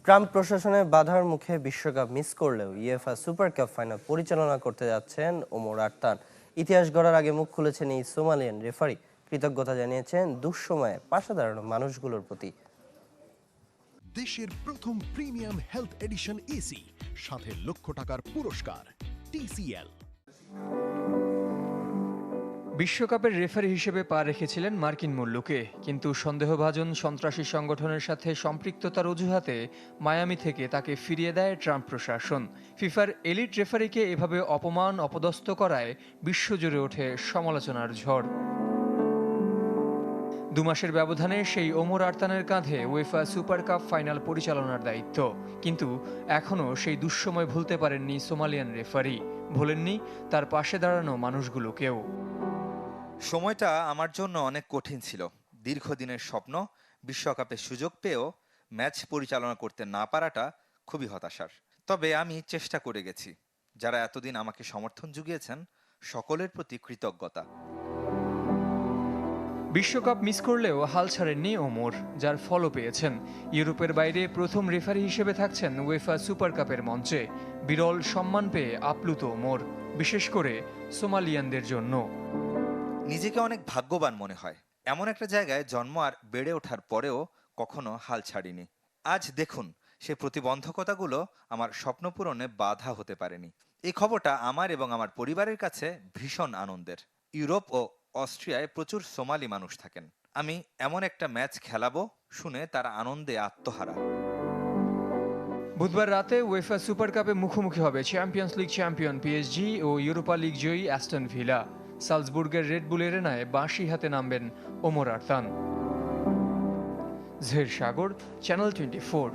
Trump প্রশাসনের বাধার মুখে বিশ্বকাপ মিস করলেও ইউএফা সুপার কাপ ফাইনাল পরিচালনা করতে যাচ্ছেন ওমর আরতান। ইতিহাস গড়ার আগে মুখ খুলেছেন এই সোমালিয়ান রেফারি। কৃতজ্ঞতা জানিয়েছেন দুঃসময়ে পাশে দাঁড়ানো মানুষগুলোর প্রতি। দেশের প্রথম প্রিমিয়াম হেলথ এডিশন এসি, সাথে লক্ষ টাকার পুরস্কার। টিসিএল। বিশ্বকাপের রেফারি হিসেবে পা রেখেছিলেন মার্কিন মুল্লুকে, কিন্তু সন্দেহভাজন সন্ত্রাসী সংগঠনের সাথে সম্পৃক্ততার অজুহাতে মায়ামি থেকে তাকে ফিরিয়ে দেয় ট্রাম্প প্রশাসন। ফিফার এলিট রেফারিকে এভাবে অপমান অপদস্থ করায় বিশ্বজুড়ে ওঠে সমালোচনার ঝড়। 2 মাসের ব্যবধানে সেই ওমর আরতানের কাঁধে উয়েফা সুপার কাপ ফাইনাল পরিচালনার দায়িত্ব। কিন্তু এখনও সেই দুঃসময় ভুলতে পারেননি সোমালিয়ান রেফারি, ভোলেননি তার পাশে দাঁড়ানো মানুষগুলোকেও। সময়টা আমার জন্য অনেক কঠিন ছিল। দীর্ঘদিনের স্বপ্ন, বিশ্বকাপের সুযোগ পেয়েও ম্যাচ পরিচালনা করতে না পারাটা খুবই হতাশার। তবে আমি চেষ্টা করে গেছি। যারা এতদিন আমাকে সমর্থন জুগিয়েছেন সকলের প্রতি কৃতজ্ঞতা। বিশ্বকাপ মিস করলেও হাল ছাড়েননি ওমর, যার ফলও পেয়েছেন। ইউরোপের বাইরে প্রথম রেফারি হিসেবে থাকছেন উয়েফা সুপার কাপের মঞ্চে। বিরল সম্মান পেয়ে আপ্লুত ওমর, বিশেষ করে সোমালিয়ানদের জন্য। নিজেকে অনেক ভাগ্যবান মনে হয়। এমন একটা জায়গায় জন্ম আর বেড়ে ওঠার পরেও কখনো হাল ছাড়িনি। আজ দেখুন, সে প্রতিবন্ধকতাগুলো আমার স্বপ্ন পূরণে বাধা হতে পারেনি। এই খবরটা আমার এবং আমার পরিবারের কাছে ভীষণ আনন্দের। ইউরোপ ও অস্ট্রিয়ায় প্রচুর সোমালি মানুষ থাকেন। আমি এমন একটা ম্যাচ খেলাবো শুনে তারা আনন্দে আত্মহারা। বুধবার রাতে উয়েফা সুপার কাপে মুখোমুখি হবে চ্যাম্পিয়ন্স লিগ চ্যাম্পিয়ন পিএসজি ও ইউরোপা লিগ জয়ী অ্যাস্টন ভিলা। সালজবুর্গের রেড বুল এরেনায় বাঁশি হাতে নামবেন ওমর আরতান। জহির সাগর, চ্যানেল 24।